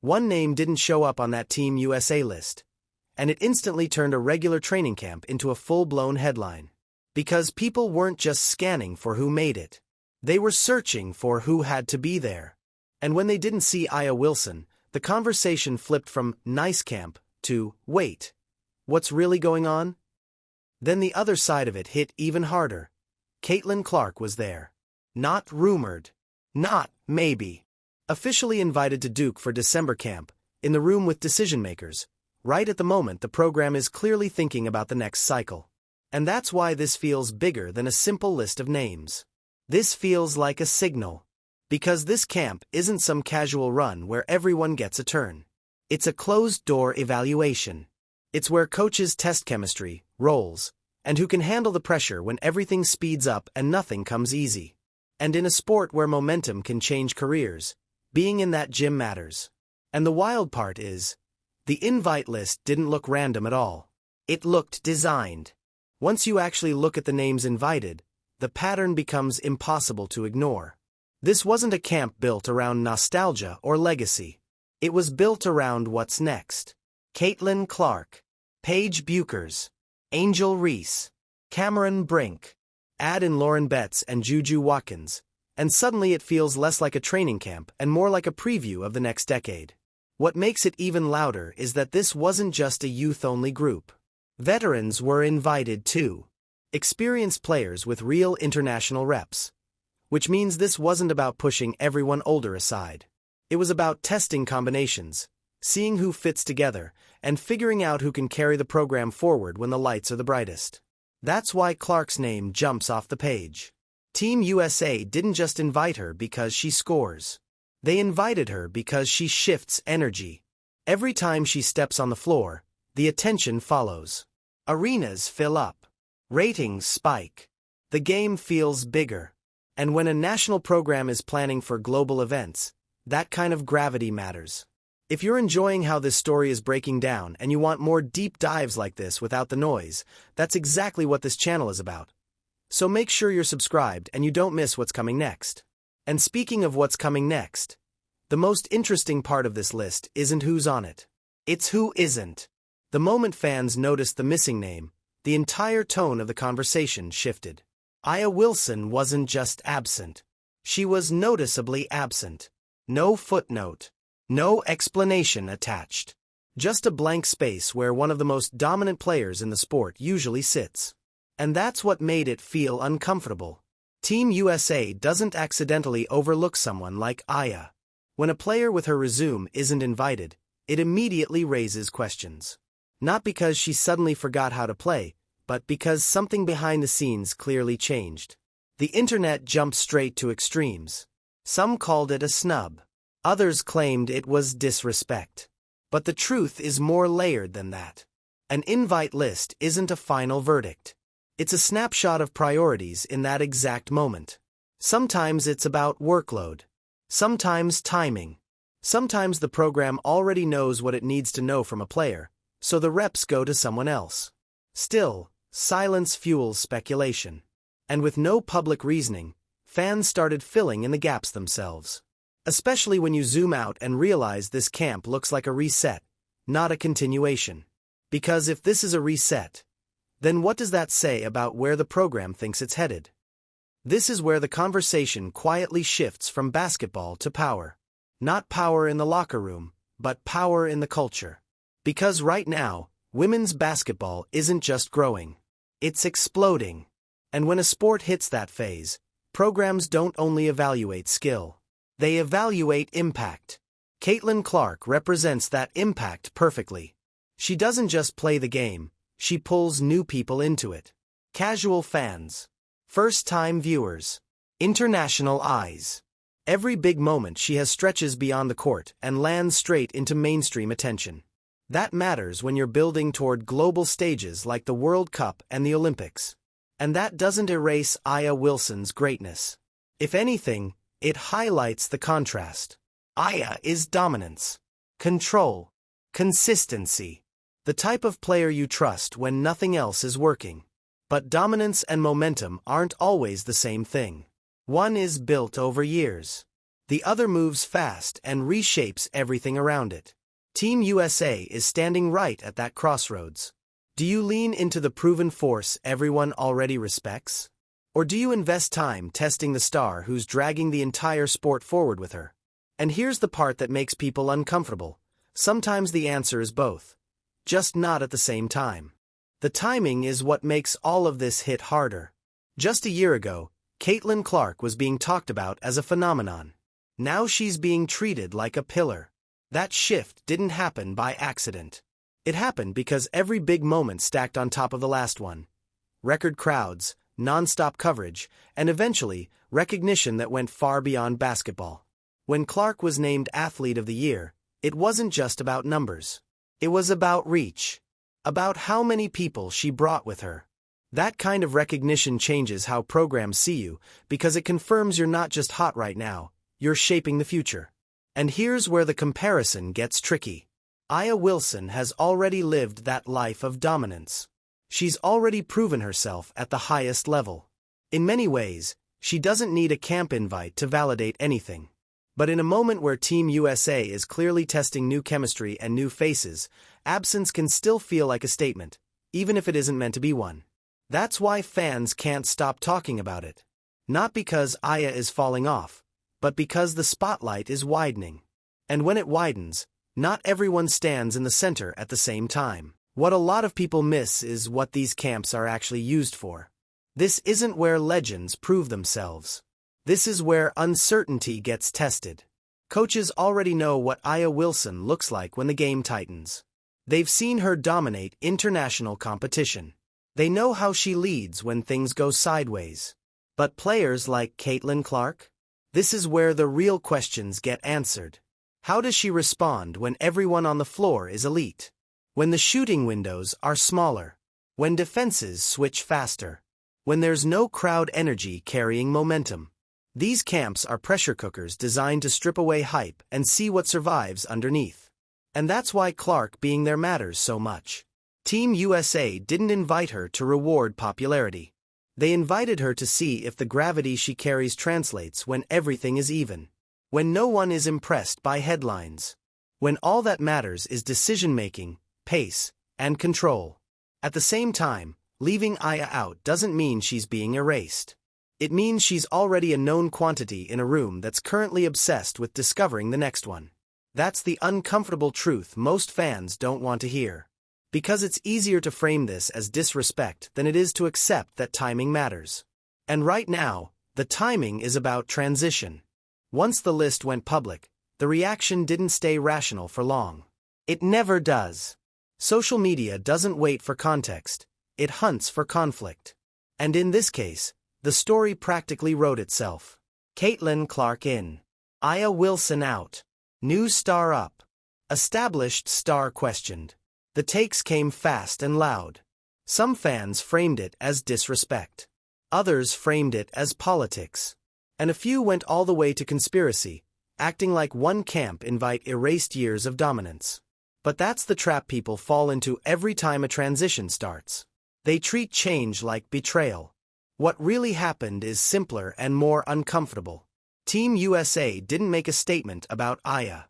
One name didn't show up on that Team USA list, and it instantly turned a regular training camp into a full-blown headline. Because people weren't just scanning for who made it. They were searching for who had to be there. And when they didn't see Aya Wilson, the conversation flipped from nice camp to, wait, what's really going on? Then the other side of it hit even harder. Caitlin Clark was there. Not rumored. Not maybe. Officially invited to Duke for December camp, in the room with decision-makers. Right at the moment the program is clearly thinking about the next cycle. And that's why this feels bigger than a simple list of names. This feels like a signal. Because this camp isn't some casual run where everyone gets a turn. It's a closed-door evaluation. It's where coaches test chemistry, roles, and who can handle the pressure when everything speeds up and nothing comes easy. And in a sport where momentum can change careers, being in that gym matters. And the wild part is, the invite list didn't look random at all. It looked designed. Once you actually look at the names invited, the pattern becomes impossible to ignore. This wasn't a camp built around nostalgia or legacy. It was built around what's next. Caitlin Clark, Paige Buchers, Angel Reese, Cameron Brink. Add in Lauren Betts and Juju Watkins, and suddenly it feels less like a training camp and more like a preview of the next decade. What makes it even louder is that this wasn't just a youth-only group. Veterans were invited too. Experienced players with real international reps. Which means this wasn't about pushing everyone older aside. It was about testing combinations, seeing who fits together, and figuring out who can carry the program forward when the lights are the brightest. That's why Clark's name jumps off the page. Team USA didn't just invite her because she scores. They invited her because she shifts energy. Every time she steps on the floor, the attention follows. Arenas fill up. Ratings spike. The game feels bigger. And when a national program is planning for global events, that kind of gravity matters. If you're enjoying how this story is breaking down and you want more deep dives like this without the noise, that's exactly what this channel is about. So make sure you're subscribed and you don't miss what's coming next. And speaking of what's coming next, the most interesting part of this list isn't who's on it. It's who isn't. The moment fans noticed the missing name, the entire tone of the conversation shifted. Aya Wilson wasn't just absent. She was noticeably absent. No footnote. No explanation attached. Just a blank space where one of the most dominant players in the sport usually sits. And that's what made it feel uncomfortable. Team USA doesn't accidentally overlook someone like Aya. When a player with her resume isn't invited, it immediately raises questions. Not because she suddenly forgot how to play, but because something behind the scenes clearly changed. The internet jumped straight to extremes. Some called it a snub. Others claimed it was disrespect. But the truth is more layered than that. An invite list isn't a final verdict. It's a snapshot of priorities in that exact moment. Sometimes it's about workload. Sometimes timing. Sometimes the program already knows what it needs to know from a player, so the reps go to someone else. Still, silence fuels speculation. And with no public reasoning, fans started filling in the gaps themselves. Especially when you zoom out and realize this camp looks like a reset, not a continuation. Because if this is a reset, then what does that say about where the program thinks it's headed? This is where the conversation quietly shifts from basketball to power. Not power in the locker room, but power in the culture. Because right now, women's basketball isn't just growing. It's exploding. And when a sport hits that phase, programs don't only evaluate skill. They evaluate impact. Caitlin Clark represents that impact perfectly. She doesn't just play the game, she pulls new people into it. Casual fans. First-time viewers. International eyes. Every big moment she has stretches beyond the court and lands straight into mainstream attention. That matters when you're building toward global stages like the World Cup and the Olympics. And that doesn't erase Aya Wilson's greatness. If anything, it highlights the contrast. Aya is dominance, control, consistency. The type of player you trust when nothing else is working. But dominance and momentum aren't always the same thing. One is built over years. The other moves fast and reshapes everything around it. Team USA is standing right at that crossroads. Do you lean into the proven force everyone already respects? Or do you invest time testing the star who's dragging the entire sport forward with her? And here's the part that makes people uncomfortable. Sometimes the answer is both. Just not at the same time. The timing is what makes all of this hit harder. Just a year ago, Caitlin Clark was being talked about as a phenomenon. Now she's being treated like a pillar. That shift didn't happen by accident. It happened because every big moment stacked on top of the last one. Record crowds, non-stop coverage, and eventually, recognition that went far beyond basketball. When Clark was named Athlete of the Year, it wasn't just about numbers. It was about reach. About how many people she brought with her. That kind of recognition changes how programs see you, because it confirms you're not just hot right now, you're shaping the future. And here's where the comparison gets tricky. Aya Wilson has already lived that life of dominance. She's already proven herself at the highest level. In many ways, she doesn't need a camp invite to validate anything. But in a moment where Team USA is clearly testing new chemistry and new faces, absence can still feel like a statement, even if it isn't meant to be one. That's why fans can't stop talking about it. Not because Aya is falling off, but because the spotlight is widening. And when it widens, not everyone stands in the center at the same time. What a lot of people miss is what these camps are actually used for. This isn't where legends prove themselves. This is where uncertainty gets tested. Coaches already know what Aya Wilson looks like when the game tightens. They've seen her dominate international competition. They know how she leads when things go sideways. But players like Caitlin Clark? This is where the real questions get answered. How does she respond when everyone on the floor is elite? When the shooting windows are smaller? When defenses switch faster? When there's no crowd energy carrying momentum? These camps are pressure cookers designed to strip away hype and see what survives underneath. And that's why Clark being there matters so much. Team USA didn't invite her to reward popularity. They invited her to see if the gravity she carries translates when everything is even. When no one is impressed by headlines. When all that matters is decision-making, pace, and control. At the same time, leaving Aya out doesn't mean she's being erased. It means she's already a known quantity in a room that's currently obsessed with discovering the next one. That's the uncomfortable truth most fans don't want to hear. Because it's easier to frame this as disrespect than it is to accept that timing matters. And right now, the timing is about transition. Once the list went public, the reaction didn't stay rational for long. It never does. Social media doesn't wait for context, it hunts for conflict. And in this case, the story practically wrote itself. Caitlin Clark in. Aya Wilson out. New star up. Established star questioned. The takes came fast and loud. Some fans framed it as disrespect. Others framed it as politics. And a few went all the way to conspiracy, acting like one camp invite erased years of dominance. But that's the trap people fall into every time a transition starts. They treat change like betrayal. What really happened is simpler and more uncomfortable. Team USA didn't make a statement about Aya.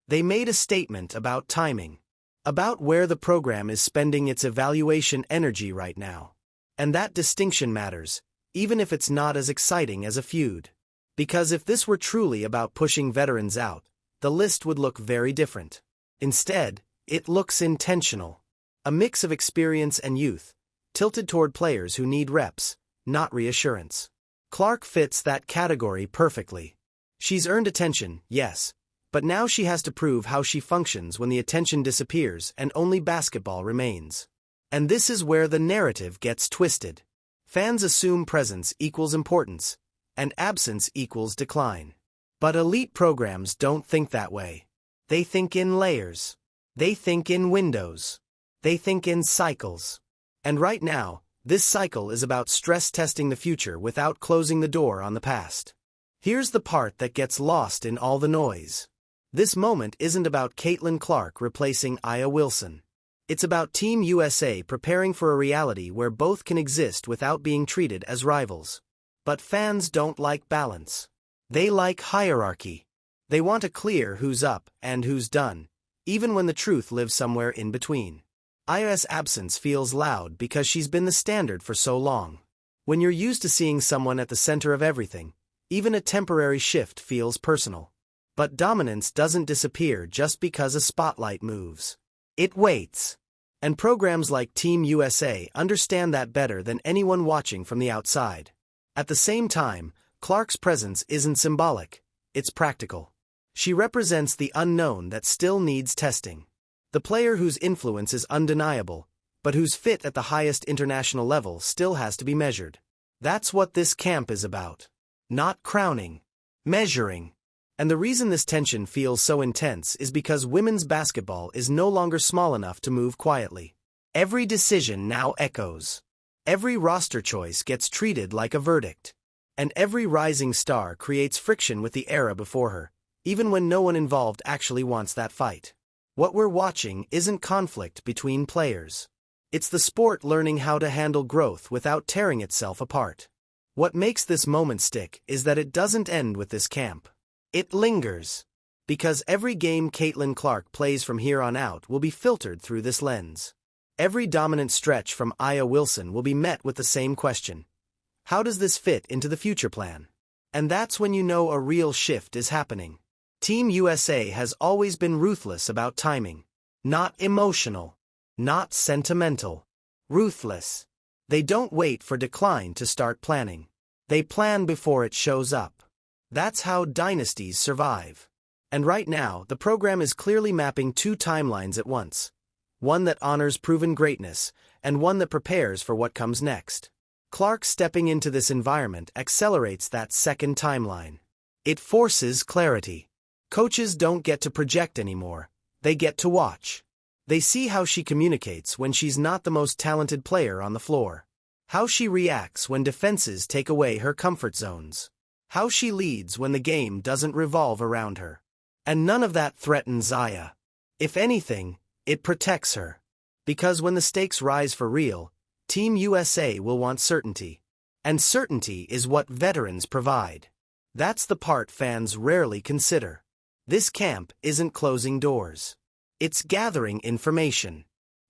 They made a statement about timing. About where the program is spending its evaluation energy right now. And that distinction matters, even if it's not as exciting as a feud. Because if this were truly about pushing veterans out, the list would look very different. Instead, it looks intentional. A mix of experience and youth, tilted toward players who need reps, not reassurance. Clark fits that category perfectly. She's earned attention, yes. But now she has to prove how she functions when the attention disappears and only basketball remains. And this is where the narrative gets twisted. Fans assume presence equals importance, and absence equals decline. But elite programs don't think that way. They think in layers. They think in windows. They think in cycles. And right now, this cycle is about stress testing the future without closing the door on the past. Here's the part that gets lost in all the noise. This moment isn't about Caitlin Clark replacing Aya Wilson. It's about Team USA preparing for a reality where both can exist without being treated as rivals. But fans don't like balance. They like hierarchy. They want to clear who's up and who's done, even when the truth lives somewhere in between. Aya's absence feels loud because she's been the standard for so long. When you're used to seeing someone at the center of everything, even a temporary shift feels personal. But dominance doesn't disappear just because a spotlight moves. It waits. And programs like Team USA understand that better than anyone watching from the outside. At the same time, Clark's presence isn't symbolic, it's practical. She represents the unknown that still needs testing. The player whose influence is undeniable, but whose fit at the highest international level still has to be measured. That's what this camp is about. Not crowning, measuring. And the reason this tension feels so intense is because women's basketball is no longer small enough to move quietly. Every decision now echoes. Every roster choice gets treated like a verdict. And every rising star creates friction with the era before her, even when no one involved actually wants that fight. What we're watching isn't conflict between players. It's the sport learning how to handle growth without tearing itself apart. What makes this moment stick is that it doesn't end with this camp. It lingers. Because every game Caitlin Clark plays from here on out will be filtered through this lens. Every dominant stretch from Aya Wilson will be met with the same question. How does this fit into the future plan? And that's when you know a real shift is happening. Team USA has always been ruthless about timing. Not emotional. Not sentimental. Ruthless. They don't wait for decline to start planning. They plan before it shows up. That's how dynasties survive. And right now, the program is clearly mapping two timelines at once. One that honors proven greatness, and one that prepares for what comes next. Clark stepping into this environment accelerates that second timeline. It forces clarity. Coaches don't get to project anymore, they get to watch. They see how she communicates when she's not the most talented player on the floor. How she reacts when defenses take away her comfort zones. How she leads when the game doesn't revolve around her. And none of that threatens Aya. If anything, it protects her. Because when the stakes rise for real, Team USA will want certainty. And certainty is what veterans provide. That's the part fans rarely consider. This camp isn't closing doors. It's gathering information.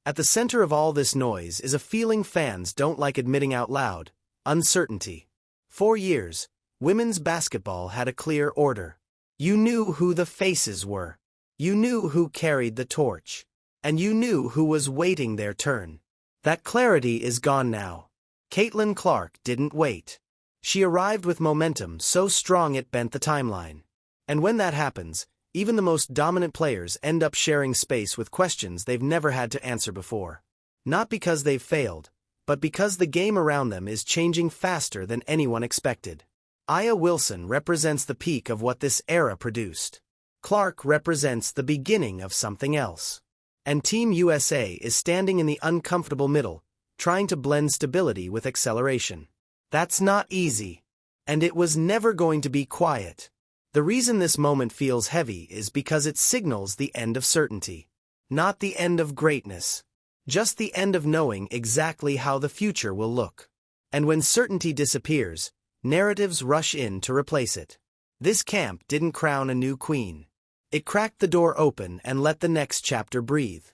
At the center of all this noise is a feeling fans don't like admitting out loud: uncertainty. For years, women's basketball had a clear order. You knew who the faces were. You knew who carried the torch. And you knew who was waiting their turn. That clarity is gone now. Caitlin Clark didn't wait. She arrived with momentum so strong it bent the timeline. And when that happens, even the most dominant players end up sharing space with questions they've never had to answer before. Not because they've failed, but because the game around them is changing faster than anyone expected. Aya Wilson represents the peak of what this era produced. Clark represents the beginning of something else. And Team USA is standing in the uncomfortable middle, trying to blend stability with acceleration. That's not easy. And it was never going to be quiet. The reason this moment feels heavy is because it signals the end of certainty. Not the end of greatness. Just the end of knowing exactly how the future will look. And when certainty disappears, narratives rush in to replace it. This camp didn't crown a new queen. It cracked the door open and let the next chapter breathe.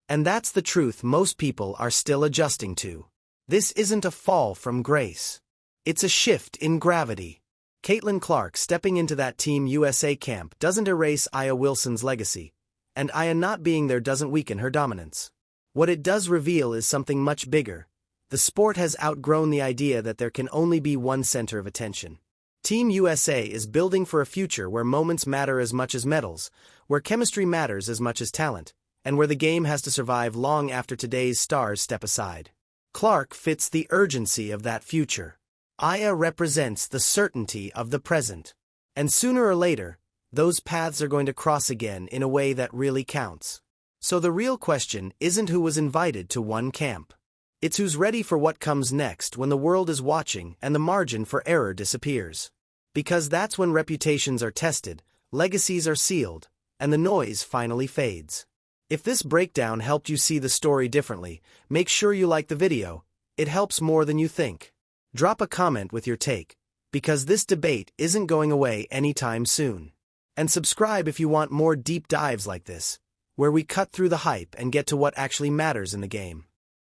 And that's the truth most people are still adjusting to. This isn't a fall from grace. It's a shift in gravity. Caitlin Clark stepping into that Team USA camp doesn't erase Aya Wilson's legacy, and Aya not being there doesn't weaken her dominance. What it does reveal is something much bigger. The sport has outgrown the idea that there can only be one center of attention. Team USA is building for a future where moments matter as much as medals, where chemistry matters as much as talent, and where the game has to survive long after today's stars step aside. Clark fits the urgency of that future. Aya represents the certainty of the present. And sooner or later, those paths are going to cross again in a way that really counts. So the real question isn't who was invited to one camp. It's who's ready for what comes next when the world is watching and the margin for error disappears. Because that's when reputations are tested, legacies are sealed, and the noise finally fades. If this breakdown helped you see the story differently, make sure you like the video. It helps more than you think. Drop a comment with your take, because this debate isn't going away anytime soon. And subscribe if you want more deep dives like this, where we cut through the hype and get to what actually matters in the game.